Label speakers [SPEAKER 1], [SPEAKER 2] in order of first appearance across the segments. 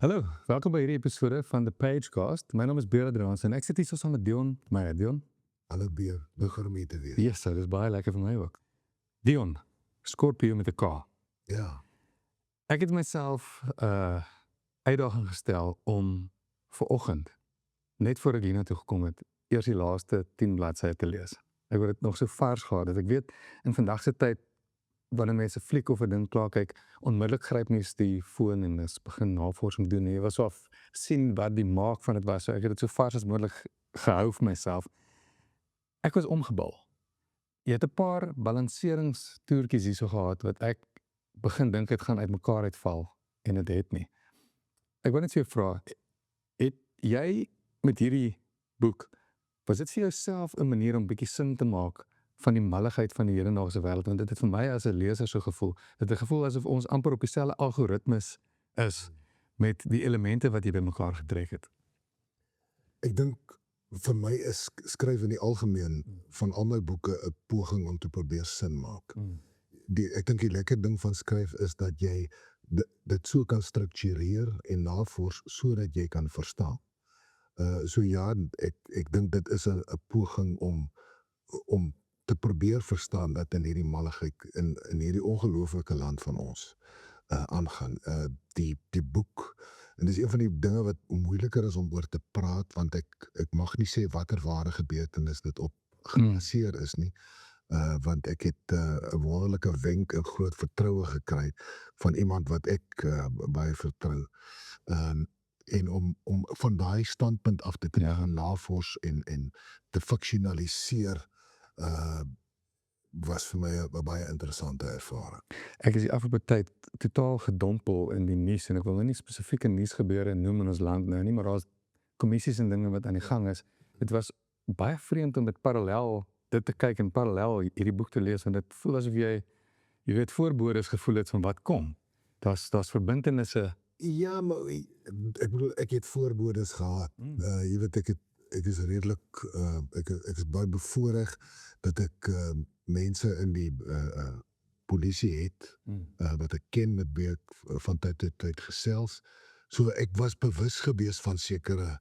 [SPEAKER 1] Hallo, welkom by hierdie episode van The Pagecast. My naam is Beerd Drans en ek sit hier saam met Dion. Dion?
[SPEAKER 2] Alle beer, lekker om hier te wees.
[SPEAKER 1] Yes, dit is baie lekker vir my ook. Dion, Scorpio met 'n K.
[SPEAKER 2] Ja,
[SPEAKER 1] Ek het myself uitdaging gestel om vanoggend, net voor ek hiernatoe gekom het, eers die laaste 10 bladsye te lees. Ek het dit nog so vars gehad dat ek weet in vandag se tyd wanneer mense 'n fliek of 'n ding klaar kyk, onmiddellik gryp mens die foon en is begin navorsing doen. Jy was so af sien wat die maak van dit was. So ek het dit so vars as moontlik gehou vir myself. Ek was omgebal. Jy het 'n paar balanseringstoertjies hierso gehad wat ek begin dink het gaan uitmekaar uitval en dit het nie. Ek wil net vir jou vra, het jy met hierdie boek, was dit vir jouself 'n manier om bietjie sin te maak van die malligheid van die hedendaagse wêreld? Want dit het vir my as 'n leser so gevoel. Dit het 'n gevoel asof ons amper op dieselfde algoritmes is met die elemente wat jy bymekaar getrek het.
[SPEAKER 2] ek dink vir my is skryf in die algemeen van al my boeke 'n poging om te probeer sin maak. Ek dink die lekker ding van skryf is dat jy dit so kan struktureer en navors sodat jy kan verstaan. So ja, ek dink dit is 'n poging om te probeer verstaan dat in hierdie malligheid in hierdie ongelooflike land van ons aangaan. Die boek, en dis een van die dinge wat moeiliker is om oor te praat, want ek mag nie sê watter ware gebeurtenis dit op gebaseer is nie, want ek het 'n wonderlike wenk en groot vertroue gekry van iemand wat ek baie vertrou. En om van daai standpunt af te gaan navors en te fiksionaliseer, was vir my 'n baie interessante ervaring.
[SPEAKER 1] Ek is die afgelope tyd totaal gedompel in die nuus en ek wil nou nie spesifieke nuusgebeure noem in ons land nou nie, maar daar's kommissies en dinge wat aan die gang is. Dit was baie vreemd om dit te kyk en parallel hierdie boek te lees, want dit voel asof jy weet voorbodes gevoel het van wat kom. Daar's verbintenisse.
[SPEAKER 2] Ja, maar ek bedoel, ek het voorbodes gehad. Jy weet, ek is redelik, ek is baie bevoorreg dat ek mense in die polisie het, wat ek ken, met wie ek van tyd tot tyd gesels. So ek was bewus gewees van sekere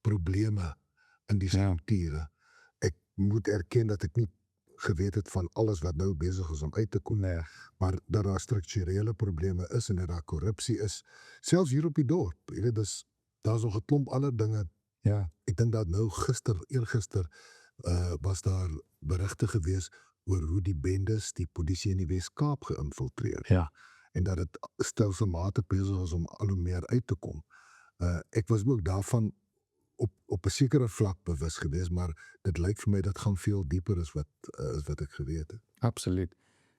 [SPEAKER 2] probleme in die strukture. Ek moet erken dat ek nie geweet het van alles wat nou besig is om uit te kom, maar dat daar strukturele probleme is en dat daar korrupsie is, selfs hier op die dorp. Jy weet, daar's nog 'n klomp ander dinge.
[SPEAKER 1] Ja.
[SPEAKER 2] Ek dink dat nou eergister was daar berigte gewees oor hoe die bendes die polisie in die Wes-Kaap geïnfiltreer.
[SPEAKER 1] Ja.
[SPEAKER 2] En dat dit stelselmatig besig is om al hoe meer uit te kom. Ek was ook daarvan op 'n sekere vlak bewus gewees, maar dit lyk vir my dat gaan veel dieper as wat ek geweet het.
[SPEAKER 1] Absoluut.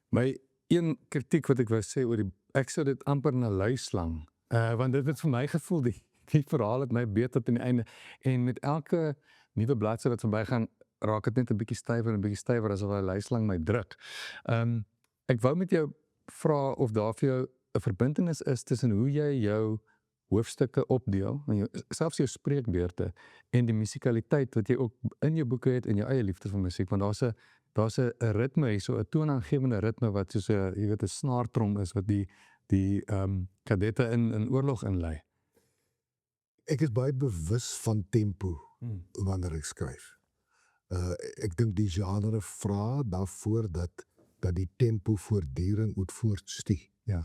[SPEAKER 1] My een kritiek wat ek wou sê oor ek sou dit amper na luislang, want dit het vir my gevoel die verhaal het my beet tot aan die einde en met elke nuwe bladsy wat verbygaan raak dit net 'n bietjie stywer asof 'n luislang my druk. Ek wou met jou vra of daar vir jou 'n verbintenis is tussen hoe jy jou hoofstukke opdeel, en selfs jou spreekbeurte en die musikaliteit wat jy ook in jou boeke het en jou eie liefde vir musiek, want daar's 'n ritme hier, so 'n toonaangewende ritme wat soos 'n jy weet 'n snaartrom is wat die kadette in oorlog inlei.
[SPEAKER 2] Ek is baie bewus van tempo wanneer ek skryf. Ek dink die genre vra daarvoor dat die tempo voortdurend moet voortstuur.
[SPEAKER 1] Ja.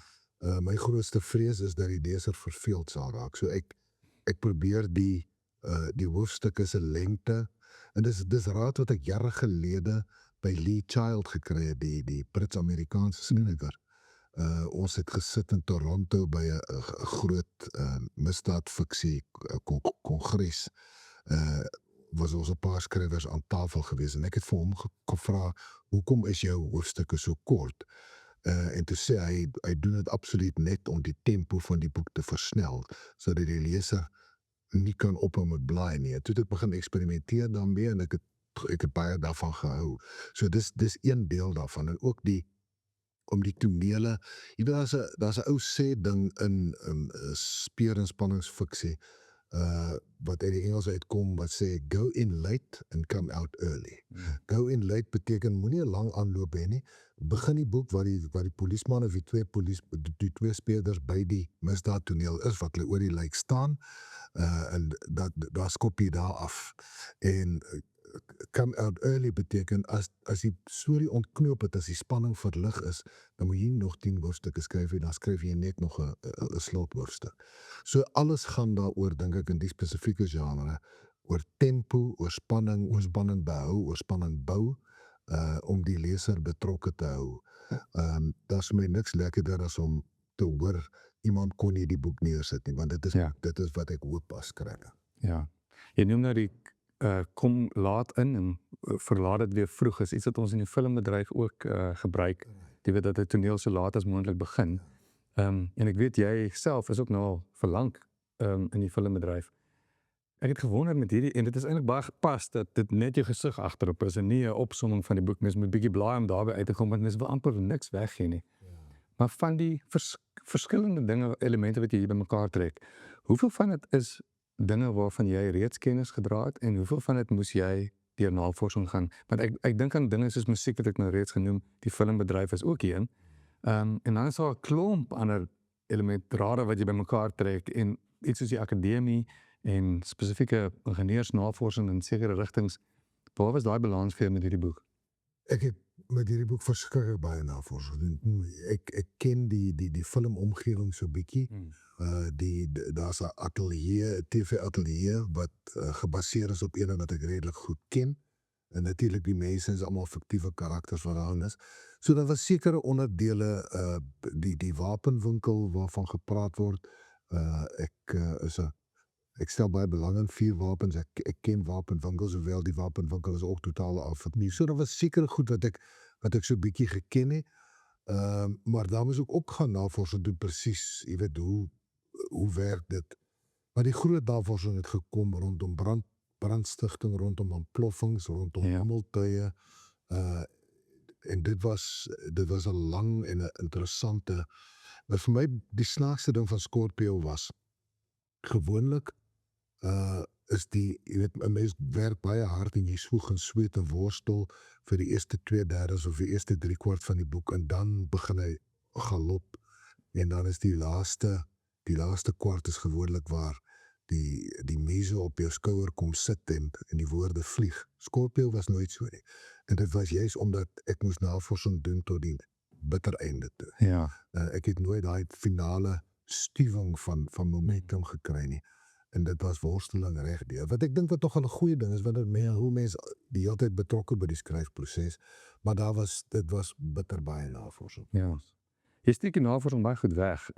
[SPEAKER 2] My grootste vrees is dat die leser verveeld sal raak. So ek probeer die hoofstukke se lengte, en dis raad wat ek jare gelede by Lee Child gekry het, die Brits-Amerikaanse skrywer. Ons het gesit in Toronto by 'n groot misdaadfiksie kongres. Was ons 'n paar skrywers aan tafel gewees en ek het vir hom gevra, hoekom is jou hoofstukke so kort? En toe sê hy doen dit absoluut net om die tempo van die boek te versnel, sodat die leser nie kan ophou met blaai nie. Toe het ek begin eksperimenteer daarmee en ek het baie daarvan gehou. So dis een deel daarvan, en ook om die tonele, jy weet, daar's 'n ou sê ding in speurinspanningsfiksie, wat uit die Engels uitkom, wat sê, go in late and come out early. Go in late beteken, moenie 'n lang aanloop hê nie. Begin die boek waar die polisman of die twee speurders by die misdaadtoneel is, wat hulle oor die lijk staan, en daar skop jy daar af. En come out early beteken, as die storie ontknoop het, as die spanning verlig is, dan moet jy nie nog 10 hoofstukke skryf, dan skryf jy net nog 'n slothoofstuk. So alles gaan daaroor, dink ek, in die spesifieke genre, oor tempo, oor spanning behou, oor spanning bou, om die leser betrokke te hou. Daar is vir my niks lekkerder as om te hoor, iemand kon nie die boek neersit nie, want dit is wat ek hoop as skrywer.
[SPEAKER 1] Ja. Jy noem nou die kom laat in en verlaat dit weer vroeg, is iets wat ons in die filmbedryf ook gebruik. Jy weet dat die toneel so laat as moontlik begin. En ek weet jy self is ook nou al verlang in die filmbedryf. Ek het gewonder met hierdie, en dit is eintlik baie gepas dat dit net jou gesig agterop is en nie 'n opsomming van die boek. Mens moet bietjie blaai om daarby uit te kom, want mens wil amper niks weggee nie. Maar van die verskillende dinge, elemente wat jy hier bymekaar trek, hoeveel van dit is dinge waarvan jy reeds kennis gedra het en hoeveel van dit moes jy deur navorsing gaan? Want ek dink aan dinge soos musiek wat ek nou reeds genoem, die filmbedryf is ook een. En dan is daar 'n klomp ander elementdrade wat jy bymekaar trek en iets soos die akademie en spesifieke ingenieursnavorsing in sekere rigtings. Waar was daai balans vir jou met hierdie boek?
[SPEAKER 2] Ek het met hierdie boek verskriklik baie navorsing gedoen. Ek ken die filmomgewing so bietjie. Daar's 'n atelier, 'n TV-atelier wat gebaseer is op een wat ek redelik goed ken. En natuurlik die mense is almal fiktiewe karakters wat daarin is. So daar was sekere onderdele, die wapenwinkel waarvan gepraat word. Ek stel baie belang in vuurwapens. Ek ken wapenwinkels, hoewel die wapenwinkel is ook totaal afvernieuw. So daar was sekere goed wat ek so bietjie geken het. Maar daar moes ek ook gaan navorsing doen presies, jy weet, hoe werk dit? Maar die groot navorsing het gekom rondom brandstigting, rondom ontploffings, rondom hommeltuie. En dit was 'n lang en 'n interessante, maar vir my die snaakste ding van Scorpio was, gewoonlik is jy weet, 'n mens werk baie hard en jy swoeg en sweet en worstel vir die eerste 2/3 of die eerste 3/4 van die boek en dan begin hy galop en dan is die laaste kwart is gewoonlik waar die muse op jou skouer kom sit en die woorde vlieg. Scorpio was nooit so nie. En dit was juist omdat ek moes navorsing doen tot die bitter einde toe. Ek het nooit daai finale stuwing van momentum gekry nie. En dit was worsteling regdeur. Wat ek dink wat tog 'n goeie ding is, want hoe mense die hele tyd betrokke by die skryfproses, maar dit was bitter baie navorsing.
[SPEAKER 1] Ja. Jy steek die navorsing baie goed weg.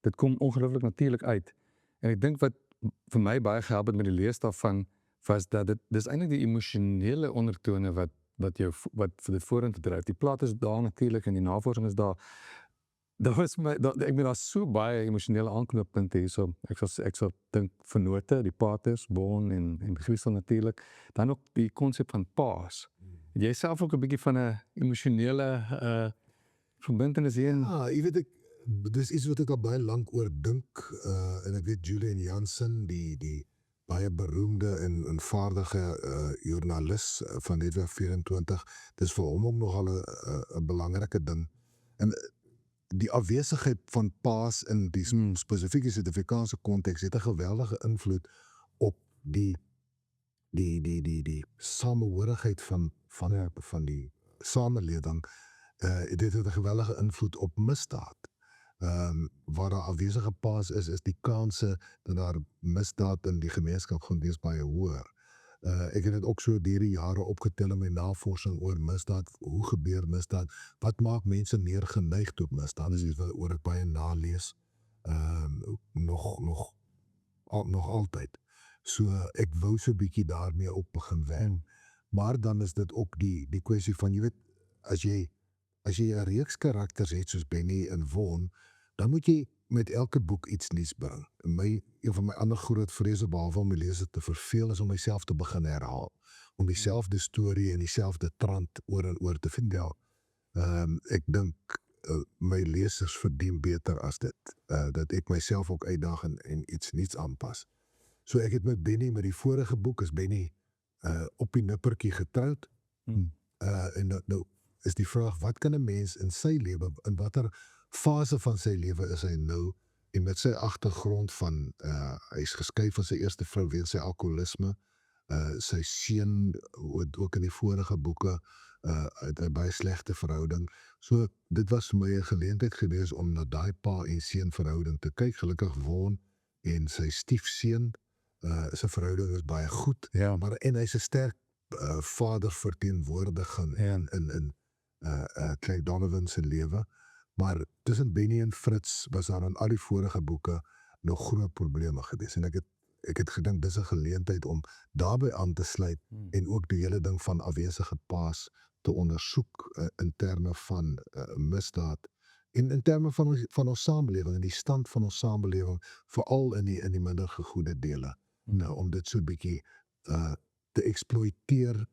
[SPEAKER 1] Dit kom ongelooflik natuurlik uit. En ek dink wat vir my baie gehelp het met die lees daarvan, was dat dis eintlik die emosionele ondertone wat vir dit vorentoe dryf. Die plot is daar natuurlik en die navorsing is daar. Ek bedoel, daar's so baie emosionele aanknoppunte hierso. Ek sal dink Vennote, die paters, Bon en Griesel natuurlik. Dan ook die konsep van paas. Het jy self ook 'n bietjie van 'n emosionele verbintenis hierin?
[SPEAKER 2] Ja, jy weet dis iets wat ek al baie lank oor dink, en ek weet Julian Jansen, die baie beroemde en vaardige joernalis van Netwerk 24, dis vir hom ook nogal 'n belangrike ding. En die afwesigheid van paas in die spesifieke Suid-Afrikaanse konteks het 'n geweldige invloed op die samehorigheid van die samelewing. Dit het 'n geweldige invloed op misdaad. Waar daar afwesige paas is die kanse dat daar misdaad in die gemeenskap gaan wees baie hoër. Ek het dit ook so deur die jare opgetel in my navorsing oor misdaad. Hoe gebeur misdaad? Wat maak mense meer geneig tot misdaad? Dis iets waaroor ek baie nalees. Nog altyd. So ek wou so 'n bietjie daarmee op begin werk. Maar dan is dit ook die kwessie van, jy weet, as jy 'n reeks karakters het soos Benny en Von, dan moet jy met elke boek iets nuuts bring. Een van my ander groot vrese, behalwe om my leser te verveel, is om myself te begin herhaal. Om dieselfde storie en dieselfde trant oor en oor te vertel. Ek dink my lesers verdien beter as dit. Dat ek myself ook uitdaag en iets nuuts aanpas. So ek het met Benny, met die vorige boek is Benny op die nippertjie getroud. En nou is die vraag, wat kan 'n mens in sy lewe, in watter fase van sy lewe is hy nou, en met sy agtergrond van, hy is geskei van sy eerste vrou weens sy alkoholisme, sy seun, ook in die vorige boeke, het 'n baie slegte verhouding. So dit was vir my 'n geleentheid gewees om na daai pa en seun verhouding te kyk. Gelukkig Won en sy stiefseun, sy verhouding is baie goed,
[SPEAKER 1] Ja.
[SPEAKER 2] maar en hy's 'n sterk vader verteenwoordiging in Craig Donovan se lewe. Maar tussen Benny en Fritz was daar in al die vorige boeke nog groot probleme gewees, en ek het gedink dis 'n geleentheid om daarbey aan te sluit en ook die hele ding van afwesige paas te ondersoek in terme van misdaad en in terme van ons samelewing en die stand van ons samelewing, veral in die minder gegoede dele. Nou om dit so 'n bietjie te eksploiteer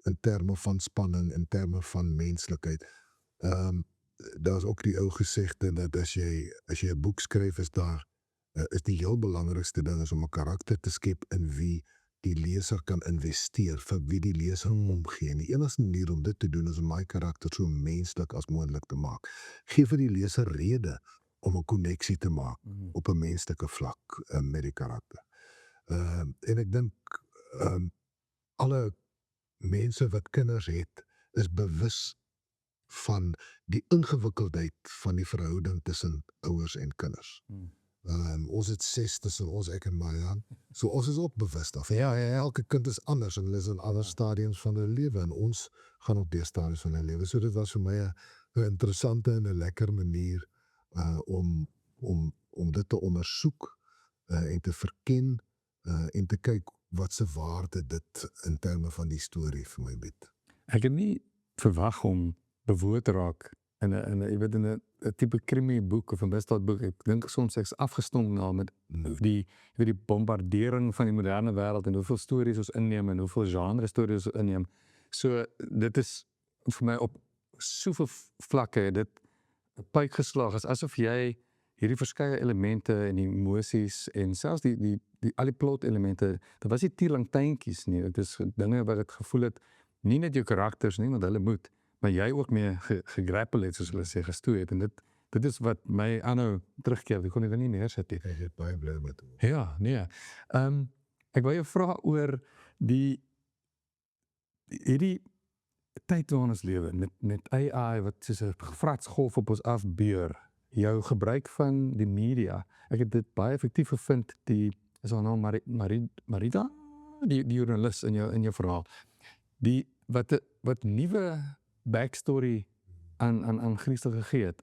[SPEAKER 2] in terme van spanning, in terme van menslikheid. Daar's ook die ou gesegde dat as jy 'n boek skryf, is die heel belangrikste ding is om 'n karakter te skep in wie die leser kan investeer, vir wie die leser omgee. En die enigste manier om dit te doen is om my karakter so menslik as moontlik te maak. Gee vir die leser rede om 'n koneksie te maak op 'n menslike vlak met die karakter. En ek dink alle mense wat kinders het, is bewus van die ingewikkeldheid van die verhouding tussen ouers en kinders. Ons het 6 tussen ons, ek en Marian. So ons is ook bewus daarvan. Ja, elke kind is anders en hulle is in ander stadiums van hulle lewe, en ons gaan op die stadiums van hulle lewe. So dit was vir my 'n interessante en 'n lekker manier om dit te ondersoek en te verken en te kyk wat se waarde dit in terme van die storie vir my bied.
[SPEAKER 1] Ek het nie verwag om bewoord te raak in 'n tipe krimi boek of 'n misdaadboek. Ek dink soms ek's afgestomp na met die bombardering van die moderne wêreld en hoeveel stories ons inneem en hoeveel genre stories ons inneem. So dit is vir my op soveel vlakke dit 'n pyp geslaag is, asof jy hierdie verskeie elemente en emosies en selfs die al die plot elemente, dit was nie tierlangtuintjies nie. Dit is dinge wat ek gevoel het, nie net jou karakters nie, want hulle moet, maar jy ook mee gegrappel het, soos hulle sê, gestoei het, en dit is wat my aanhou terugkeer. Ek kon dit nie neersit nie.
[SPEAKER 2] Ek het baie bly met hom.
[SPEAKER 1] Ja, nee. Ek wou jou vra oor hierdie tyd waarin ons lewe met AI wat soos 'n gevragsgolf op ons afbeur. Jou gebruik van die media. Ek het dit baie effektief gevind. Is haar naam Marita, die joernalis in jou verhaal. Die wat nuwe backstory aan Christus gegee het.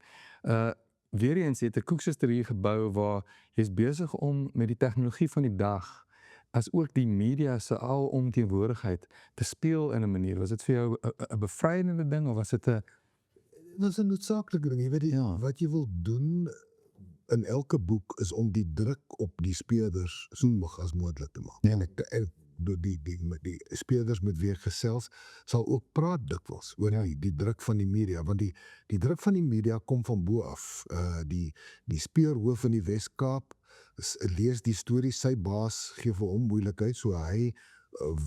[SPEAKER 1] Weer eens het 'n koeksusterie gebou waar jy's besig om met die tegnologie van die dag as ook die media se alomteenwoordigheid te speel in 'n manier. Was dit vir jou 'n bevrydende ding of was dit 'n
[SPEAKER 2] Dit is 'n noodsaaklike ding. Jy weet, wat jy wil doen in elke boek is om die druk op die speurders so hoog as moontlik te maak. En die speurders met wie ek gesels sal ook praat dikwels oor die druk van die media, want die druk van die media kom van bo af. Die speurhoof in die Wes-Kaap lees die storie, sy baas gee vir hom moeilikheid, so hy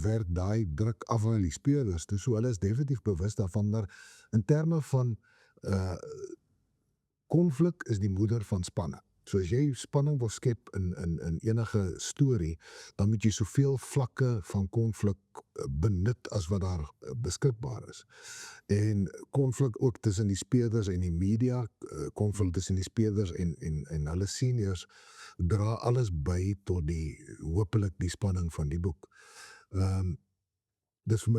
[SPEAKER 2] werk daai druk af aan die speurders. So hulle is definitief bewus daarvan, maar in terme van konflik is die moeder van spanning. So as jy spanning wil skep in enige storie, dan moet jy soveel vlakke van konflik benut as wat daar beskikbaar is. En konflik ook tussen die speurders en die media, konflik tussen die speurders en hulle seniors, dra alles by tot hopelik die spanning van die boek. Dis vir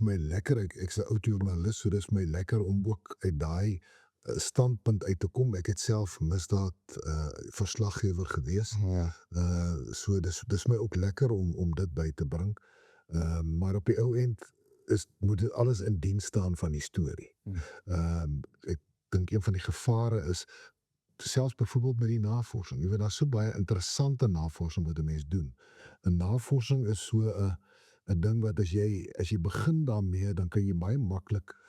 [SPEAKER 2] my lekker, ek's 'n ou joernalis, so dis vir my lekker om ook uit daai standpunt uit te kom. Ek het self misdaad verslaggewer gewees. So dis my ook lekker om dit by te bring. Maar op die ou end moet dit alles in diens staan van die storie. Ek dink een van die gevare is selfs byvoorbeeld met die navorsing. Jy weet, daar's so baie interessante navorsing wat 'n mens doen. 'n Navorsing is so 'n ding wat as jy begin daarmee, dan kan jy baie maklik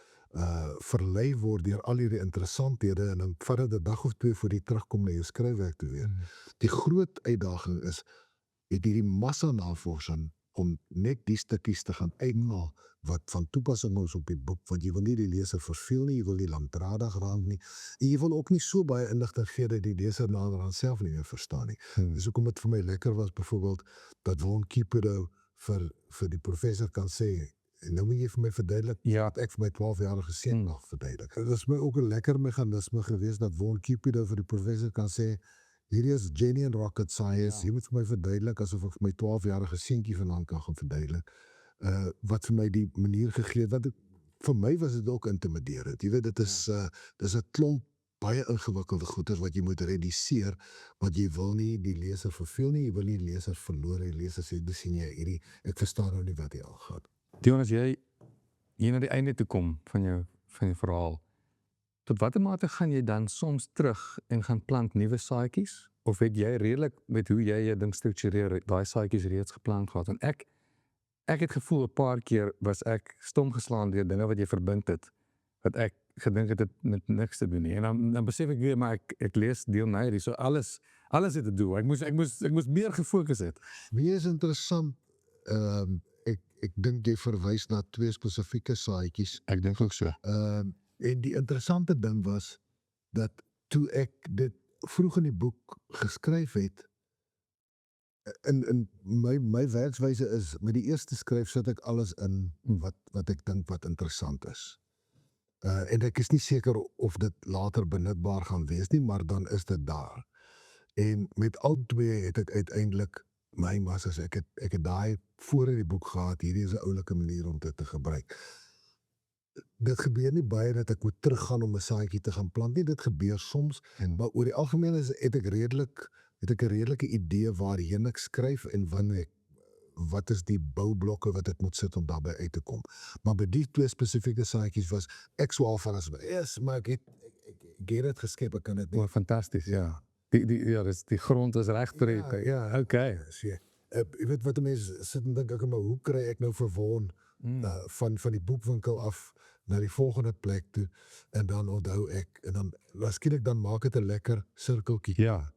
[SPEAKER 2] verlei word deur al hierdie interessanthede en dan vat dit 'n dag of twee voor jy terugkom na jou skryfwerk toe weer. Die groot uitdaging is het hierdie massa navorsing om net die stukkies te gaan uithaal wat van toepassing is op die boek, want jy wil nie die leser verveel nie, jy wil nie langdradig raak nie, en jy wil ook nie so baie inligting gee dat die leser naderhand self nie meer verstaan nie. Dis hoekom dit vir my lekker was, byvoorbeeld, dat Von Kiepedo vir die professor kan sê, en nou moet jy vir my verduidelik,
[SPEAKER 1] Ja.
[SPEAKER 2] wat ek vir my 12-jarige seun mag verduidelik. Dit is my ook 'n lekker meganisme gewees, dat Von Kiepedo vir die professor kan sê, hierdie is Jenny and Rocket Science, jy moet vir my verduidelik, asof ek vir my 12-jarige seentjie vanaand kan gaan verduidelik, wat vir my die manier gegee het, want vir my was dit ook intimiderend, jy weet, dit is 'n klomp baie ingewikkelde goeders wat jy moet reduseer, want jy wil nie die leser verveel nie, jy wil nie die leser verloor, die leser sê, dis sien jy hierdie, ek verstaan nou nie wat hier aangaan.
[SPEAKER 1] Dion, as jy hier na die einde toe kom van jou verhaal, tot watter mate gaan jy dan soms terug en gaan plant nuwe saadjies? Of het jy redelik met hoe jy jou ding struktureer, daai saadjies reeds geplant gehad? En ek het gevoel 'n paar keer was ek stom geslaan deur dinge wat jy verbind het, wat ek gedink het met niks te doen nie. En dan besef ek weer, maar ek lees Deel Neyri, so alles het 'n doel. Ek moes meer gefokus het.
[SPEAKER 2] Wie is interessant, ek dink jy verwys na 2 spesifieke saadjies.
[SPEAKER 1] Ek dink ook so.
[SPEAKER 2] En die interessante ding was, dat toe ek dit vroeg in die boek geskryf het, in my werkswyse is, met die eerste skryf sit ek alles in, wat ek dink wat interessant is. En ek is nie seker of dit later benutbaar gaan wees nie, maar dan is dit daar. En met al twee het ek uiteindelik my massas, ek het daai voor in die boek gehad, hierdie is 'n oulike manier om dit te gebruik. Dit gebeur nie baie dat ek moet teruggaan om 'n saadjie te gaan plant nie, dit gebeur soms, maar oor die algemeen het ek 'n redelike idee waarheen ek skryf en wat is die boublokke wat ek moet sit om daarby uit te kom. Maar by die 2 spesifieke saadjies was ek swaar van as maar ek het dit geskep, ek kan dit nie.
[SPEAKER 1] Oh, fantasties, ja. Die grond is reg vir dit. Ja, okay.
[SPEAKER 2] Jy weet wat 'n mens sit en dink, ek, maar hoe kry ek nou verwoon van die boekwinkel af na die volgende plek toe, en dan onthou ek, en dan waarskynlik dan maak dit 'n lekker sirkeltjie.
[SPEAKER 1] Ja.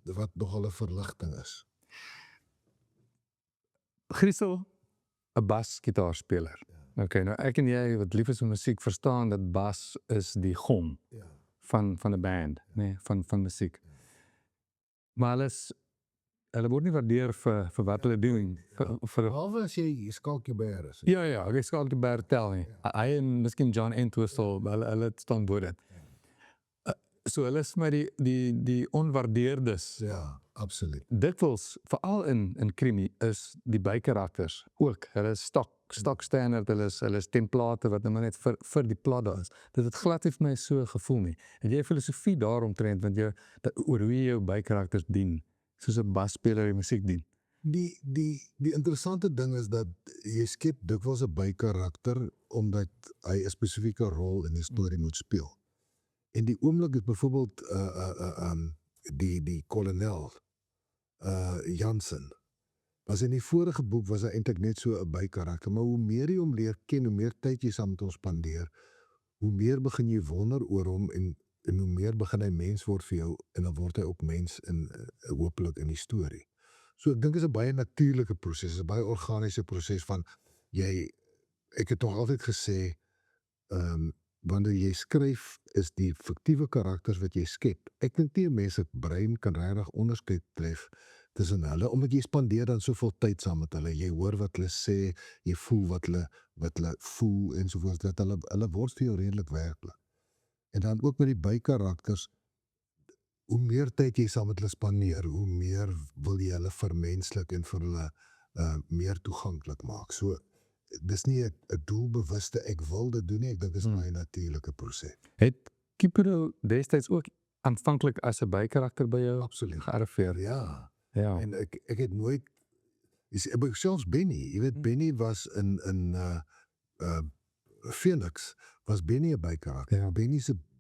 [SPEAKER 2] Wat nogal 'n verligting is.
[SPEAKER 1] Griesel, 'n basgitaarspeler. Okay, nou ek en jy wat lief is vir musiek verstaan dat bas is die gom van 'n band, nee, van musiek. Maar hulle word nie waardeer vir wat hulle doen.
[SPEAKER 2] Behalwe as jy Skalkieberg is.
[SPEAKER 1] Ja, ek Skalkieberg tel nie. Hy en miskien John Entwistle, hulle staan bo dit. So hulle is maar die onwaardeerdes.
[SPEAKER 2] Ja, absoluut.
[SPEAKER 1] Dikwels, veral in krimi, is die bykarakters ook. Hulle is stock standard, hulle is template wat nou maar net vir die plot daar is. Dit het glad nie vir my so gevoel nie. En jy filosofie daaromtrent, want oor hoe jy jou bykarakters dien, soos 'n basspeler die musiek dien.
[SPEAKER 2] Die interessante ding is dat jy skep dikwels 'n bykarakter omdat hy 'n spesifieke rol in die storie moet speel. En die oomblik is byvoorbeeld die kolonel Jansen. Was in die vorige boek was hy eintlik net so 'n bykarakter, maar hoe meer jy hom leer ken, hoe meer tyd jy saam met hom spandeer, hoe meer begin jy wonder oor hom en hoe meer begin hy mens word vir jou, en dan word hy ook mens hopelik in die storie. So ek dink dit is 'n baie natuurlike proses, 'n baie organiese proses van ek het nog altyd gesê, wanneer jy skryf, is die fiktiewe karakters wat jy skep. Ek dink nie 'n mens se brein kan regtig onderskeid tref tussen hulle, omdat jy spandeer dan soveel tyd saam met hulle. Jy hoor wat hulle sê, jy voel wat hulle voel ensovoorts, dat hulle word vir jou redelik werklik. En dan ook met die bykarakters, hoe meer tyd jy saam met hulle spandeer, hoe meer wil jy hulle vermenslik en vir hulle meer toeganklik maak. So dis nie 'n doelbewuste ek wil dit doen nie, ek dink dit is 'n natuurlike proses.
[SPEAKER 1] Het Kiepedo destyds ook aanvanklik as 'n bykarakter by jou gearriveer?
[SPEAKER 2] Ja.
[SPEAKER 1] Ja.
[SPEAKER 2] En ek het nooit, selfs Benny, jy weet, Benny was in Phoenix, was Benny 'n bykarakter.
[SPEAKER 1] Ja.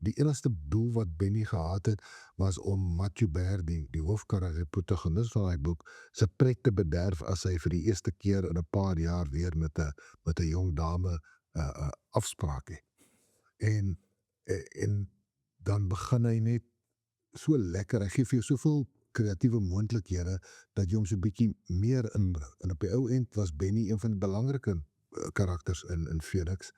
[SPEAKER 2] Die enigste doel wat Benny gehad het, was om Matthew Baird, die hoofkarakter, protagonis van die boek, sy pret te bederf as hy vir die eerste keer in 'n paar jaar weer met 'n jong dame afspraak het. En dan begin hy net so lekker, hy gee vir jou soveel kreatiewe moontlikhede dat jy hom so 'n bietjie meer inbring. En op die ou end was Benny een van die belangrike karakters in Phoenix,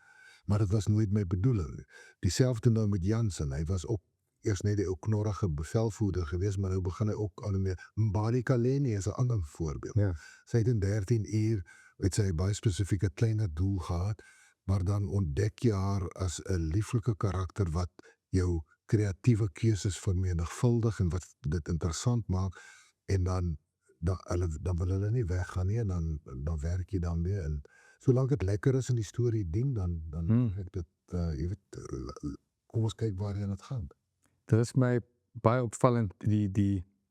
[SPEAKER 2] maar dit was nooit my bedoeling nie. Dieselfde nou met Jansen, hy was ook eers net die ou knorrige bevelvoerder geweest, maar nou begin hy ook al meer. Mbali Kaleni is 'n ander voorbeeld.
[SPEAKER 1] Ja.
[SPEAKER 2] Sy het in 13 uur het sy baie spesifieke kleiner doel gehad, maar dan ontdek jy haar as 'n lieflike karakter wat jou kreatiewe keuses vermenigvuldig en wat dit interessant maak, en dan wil hulle nie weggaan nie, en dan werk jy dan weer, en solank dit lekker is en die storie dien, dan ek dit, jy weet, kom ons kyk waarheen dit gaan.
[SPEAKER 1] Dit is my baie opvallend,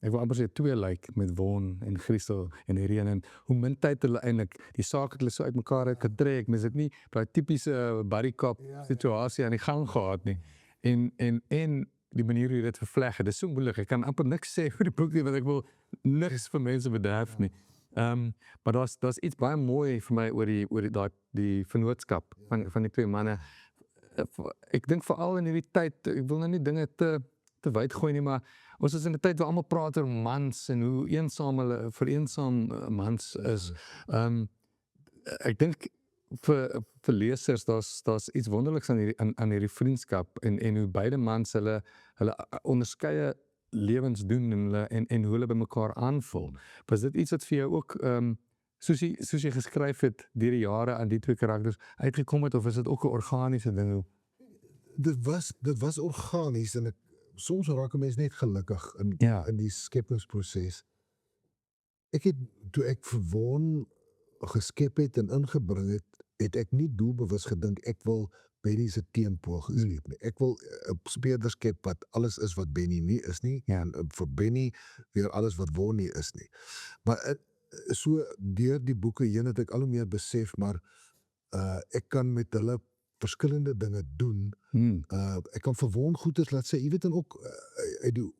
[SPEAKER 1] ek wil amper sê twee lyk met Von en Christel en Irene, en hoe min tyd hulle eintlik die saak het hulle so uitmekaar uit getrek, mens het nie daai tipiese buddy cop situasie aan die gang gehad nie. En die manier hoe jy dit vervleg het, dis so moeilik. Ek kan amper niks sê vir die boek nie, want ek wil niks vir mense bederf nie. Maar daar's iets baie mooi vir my oor die vennootskap van die twee manne. Ek dink veral in hierdie tyd, ek wil nou nie dinge te wyd gooi nie, maar ons is in 'n tyd waar almal praat oor mans en hoe vereensaam mans is. Ek dink vir lesers daar's iets wonderliks aan hierdie vriendskap en hoe beide mans hulle onderskeie lewens doen en hoe hulle by mekaar aanvul. Was dit iets wat vir jou ook soos jy geskryf het deur die jare aan die twee karakters uitgekom het, of is dit ook 'n organiese ding?
[SPEAKER 2] Dit was organies, en soms raak 'n mens net gelukkig in die skepingsproses. Toe ek vir Von geskep het en ingebring het ek nie doelbewus gedink ek wil Benny se teenpool geskep nie. Ek wil 'n speurder skep wat alles is wat Benny nie is nie, en vir Benny weer alles wat Von nie is nie. Maar so deur die boeke heen het ek al hoe meer besef, maar ek kan met hulle verskillende dinge doen. Ek kan vir Von goeders laat sê, jy weet, en ook uit die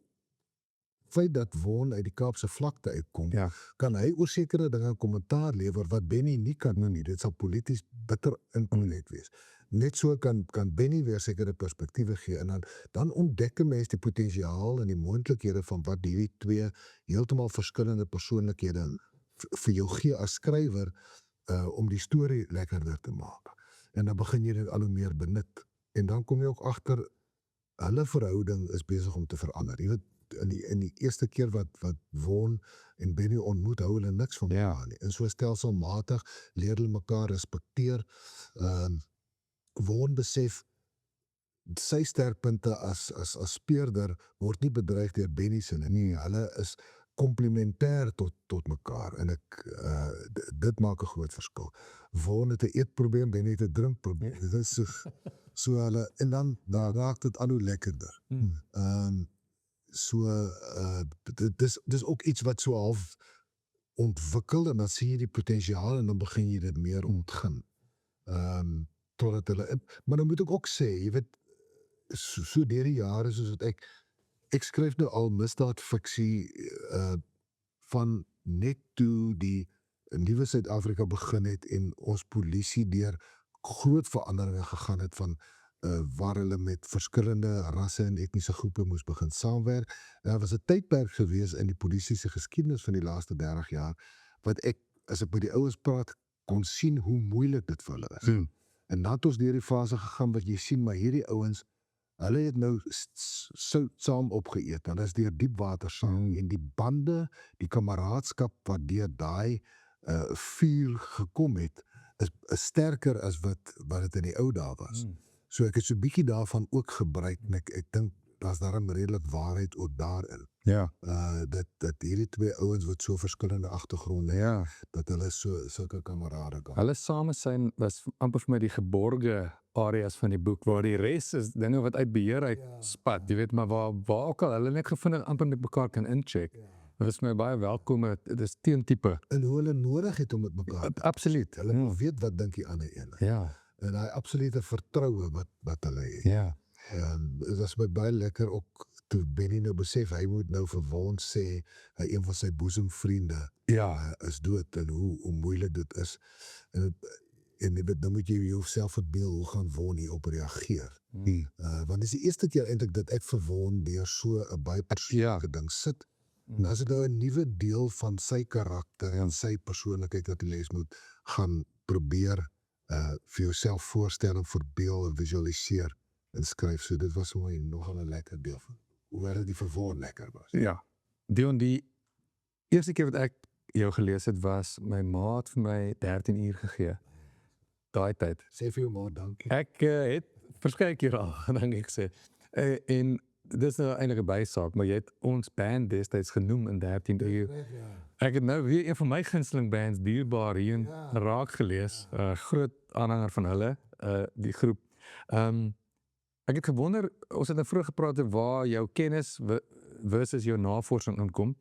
[SPEAKER 2] feit dat Von uit die Kaapse vlakte uitkom, kan hy oor sekere dinge kommentaar lewer wat Benny nie kan doen nie. Dit sal polities bitter inkorrek wees. Net so kan Benny weer sekere perspektiewe gee, en dan ontdek 'n mens die potensiaal en die moontlikhede van wat hierdie twee heeltemal verskillende persoonlikhede vir jou gee as skrywer, om die storie lekkerder te maak. En dan begin jy dit al hoe meer benut. En dan kom jy ook agter, hulle verhouding is besig om te verander. Jy weet, in die eerste keer wat Von en Benny ontmoet, hou hulle niks van mekaar nie. En so stelselmatig leer hulle mekaar respekteer. Von besef sy sterkpunte as speurder word nie bedreig deur Benny se nie. Hulle is komplementêr tot mekaar, en dit maak 'n groot verskil. Von het 'n eetprobleem, Benny het 'n drinkprobleem. Dit is so hulle, en dan raak dit al hoe lekkerder. Dis ook iets wat so half ontwikkel, en dan sien jy die potensiaal, en dan begin jy dit meer ontgin. Totdat hulle, maar dan moet ek ook sê, jy weet, so deur die jare, soos wat ek skryf nou al misdaadfiksie van net toe die nuwe Suid-Afrika begin het en ons polisie deur groot veranderinge gegaan het van waar hulle met verskillende rasse en etniese groepe moes begin saamwerk. Daar was 'n tydperk gewees in die polisie se geskiedenis van die laaste 30 jaar wat as ek met die ouens praat, kon sien hoe moeilik dit vir hulle is. En dan het ons deur die fase gegaan wat jy sien, maar hierdie ouens, hulle het nou sout saam opgeëet, en dit is deur diep water saam, en die bande, die kameraadskap wat deur daai vuur gekom het, is sterker as wat dit in die ou dae was. So ek het so 'n bietjie daarvan ook gebruik, en ek dink daar's daarom redelik waarheid ook daarin. Dat hierdie twee ouens wat so verskillende agtergronde, dat hulle sulke kamerade kan.
[SPEAKER 1] Hulle samesyn was amper vir my die geborge areas van die boek, waar die res is dinge wat uit beheer uit spat, jy weet, maar waar ook al hulle net gevind het amper met mekaar kan incheck. Dit is my baie welkome, dit is teentype.
[SPEAKER 2] En hoe hulle nodig het om met mekaar.
[SPEAKER 1] Absoluut.
[SPEAKER 2] Hulle weet wat dink die ander een. En daai absolute vertroue wat hulle het. Dit was baie lekker ook toe Benny nou besef, hy moet nou vir Von sê, een van sy boesemvriende is dood, en hoe moeilik dit is. En dan moet jy jouself verbeel, hoe gaan Von hierop reageer. Want dit is die eerste keer eintlik dat ek vir Von deur so 'n baie persoonlike ding sit, En as dit nou 'n nuwe deel van sy karakter en sy persoonlikheid wat die mens moet gaan probeer vir jouself voorstel en verbeel en visualiseer en skryf. So dit was vir my nogal 'n lekker deel van. Hoewel die verwoord lekker was.
[SPEAKER 1] Ja. Die eerste keer wat ek jou gelees het was my ma het vir my 13 uur gegee. Daai tyd.
[SPEAKER 2] Sê vir jou maar dankie.
[SPEAKER 1] Ek het verskeie keer al dankie gesê. En dis nou eintlik 'n bysaak, maar jy het ons band destyds genoem in 13 uur. Ek het nou weer een van my gunsteling bands, Dierbaar, hier in raak gelees. Groot aanhanger van hulle, die groep. Ek het gewonder, ons het nou vroeër gepraat oor waar jou kennis versus jou navorsing inkom.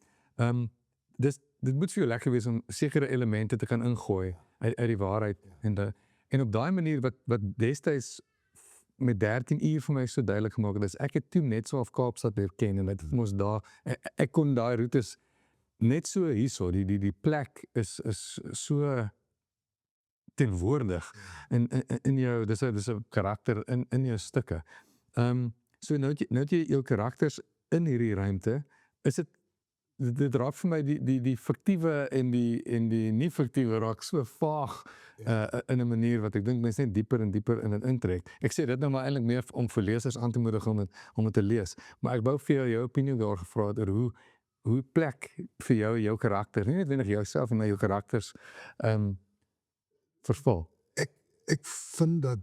[SPEAKER 1] Dit moet vir jou lekker wees om sekere elemente te kan ingooi uit die waarheid. En op daai manier wat destyds met 13 uur vir my so duidelik gemaak het, is ek het toe net so half Kaapstad leer ken en dit mos daar, ek kon daai roetes net so hierso, die plek is so teenwoordig in jou, dis 'n karakter in jou stukke. So nou het jy jou karakters in hierdie ruimte, is dit raak vir my die fiktiewe en die nie fiktiewe raak so vaag in 'n manier wat ek dink mense net dieper en dieper in dit intrek. Ek sê dit nou maar eintlik meer om vir lesers aan te moedig om dit te lees. Maar ek wou vir jou opinie daar gevra het oor hoe plek vir jou karakter, nie noodwendig jouself en jou karakters vervul.
[SPEAKER 2] Ek vind dat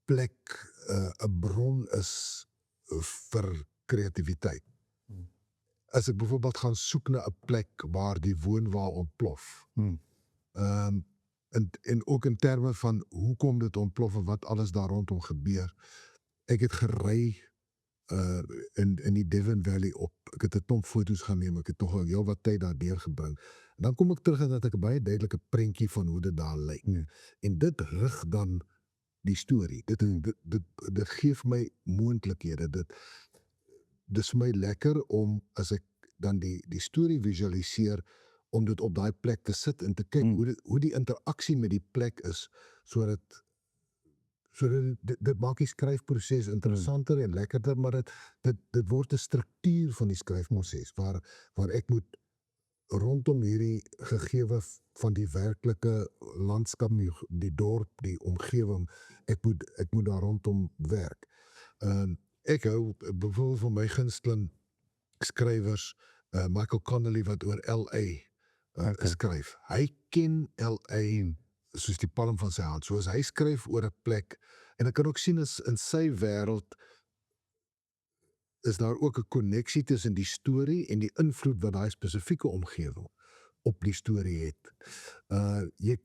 [SPEAKER 2] plek 'n bron is vir kreatiwiteit. As ek byvoorbeeld gaan soek na 'n plek waar die woonwa ontplof. En ook in terme van hoe kom dit ontplof en wat alles daar rondom gebeur. Ek het gery in die Devon Valley op. Ek het 'n klomp foto's gaan neem. Ek het tog al heelwat tyd daar deurgebring. En dan kom ek terug en dat ek 'n baie duidelike prentjie van hoe dit daar lyk. En dit rig dan die storie. Dit gee vir my moontlikhede. Dis vir my lekker om as ek dan die storie visualiseer om dit op daai plek te sit en te kyk hoe die interaksie met die plek is sodat dit maak die skryfproses interessanter en lekkerder, maar dit word 'n struktuur van die skryfproses waar ek moet rondom hierdie gegewe van die werklike landskap, die dorp, die omgewing, ek moet daar rondom werk. Ek hou byvoorbeeld van my gunsteling skrywers, Michael Connelly wat oor LA skryf. Hy ken LA soos die palm van sy hand. So as hy skryf oor 'n plek, en ek kan ook sien as in sy wêreld is daar ook 'n koneksie tussen die storie en die invloed wat daai spesifieke omgewing op die storie het. Ek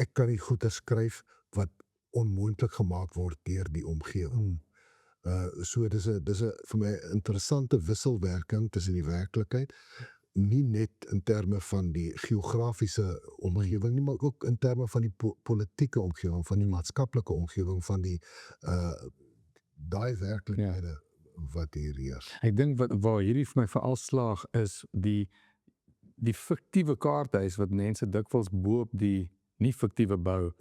[SPEAKER 2] kan nie goeie skryf wat onmoontlik gemaak word deur die omgewing. So dis 'n vir my interessante wisselwerking tussen die werklikheid, nie net in terme van die geografiese omgewing nie, maar ook in terme van die politieke omgewing, van die maatskaplike omgewing, van die daai werklikhede wat hier heers.
[SPEAKER 1] Ek dink waar hierdie vir my veral slaag is die fiktiewe kaarthuis wat mense dikwels bo op die nie fiktiewe bou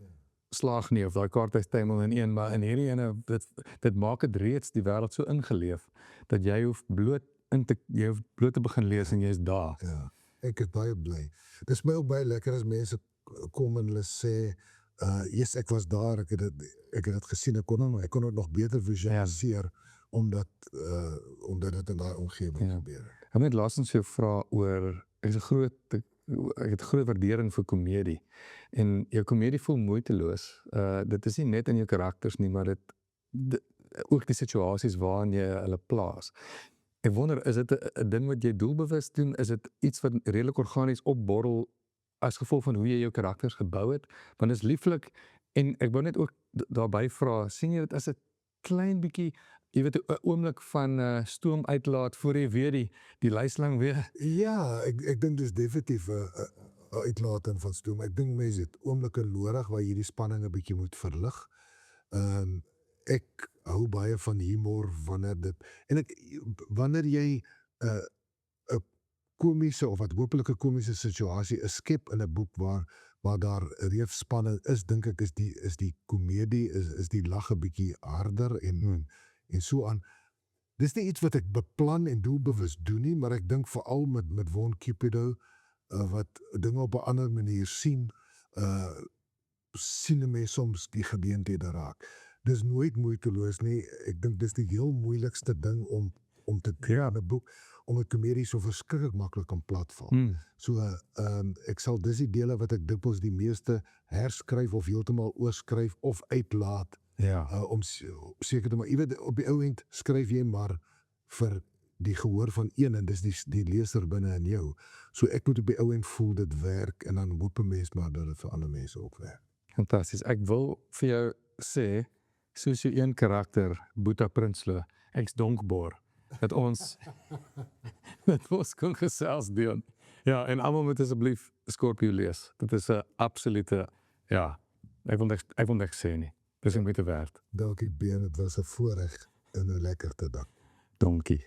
[SPEAKER 1] slaag nie, of daai kaarthuis tuimel in een, maar in hierdie ene, dit maak dit reeds die wêreld so ingeleef, dat jy hoef bloot te begin lees en jy is daar.
[SPEAKER 2] Ja, ek is baie bly. Dis my ook baie lekker as mense kom en hulle sê, yes, ek was daar, ek het dit gesien, ek kon het nog beter visualiseer, omdat dit in daai omgewing gebeur.
[SPEAKER 1] Ek het net laasens jou vra oor, ek het groot waardering vir komedie, en jou komedie voel moeiteloos. Dit is nie net in jou karakters nie, maar ook die situasies waarin jy hulle plaas. Ek wonder, is dit 'n ding wat jy doelbewus doen? Is dit iets wat redelik organies opborrel as gevolg van hoe jy jou karakters gebou het? Want dit is lieflik, en ek wou net ook daarbey vra, sien jy dit as 'n klein bietjie, jy weet, 'n oomblik van stoom uitlaat voor jy weer die lyslang weer?
[SPEAKER 2] Ja, ek dink dis definitief 'n uitlating van stoom. Ek dink mense het oomblikke nodig waar jy die spanning 'n bietjie moet verlig. Ek hou baie van humor wanneer jy 'n komiese of wat hopelik 'n komiese situasie skep in 'n boek waar daar reeds spanning is, dink ek is die komedie, is die lag 'n bietjie harder en so aan. dis nie iets wat ek beplan en doelbewus doen nie, maar ek dink veral met Von Cupido, wat dinge op 'n ander manier sien, sien 'n mens soms die geleenthede raak. Dis nooit moeiteloos nie. Ek dink dis die heel moeilikste ding om te doen in 'n boek, omdat komedie so verskriklik maklik kan platval. So, ek sal dis die dele wat ek dikwels die meeste herskryf of heeltemal oorskryf of uitlaat, om seker te maak, jy weet, op die ou end skryf jy maar vir die gehoor van een en dis die leser binne in jou. So ek moet op die ou end voel dit werk en dan hoop 'n mens maar dat dit vir ander mense ook werk.
[SPEAKER 1] Fantasties. Ek wil vir jou sê, soos jou een karakter, Boeta Prinsloo, ek's Donkbor, dat ons kon gesels doen. Ja, en almal moet asseblief Scorpio lees. Dit is 'n absolute, ek wil niks sê nie. Dis om te werd.
[SPEAKER 2] Dankie Ben, dit was 'n voorreg en 'n lekker te dag.
[SPEAKER 1] Donkie.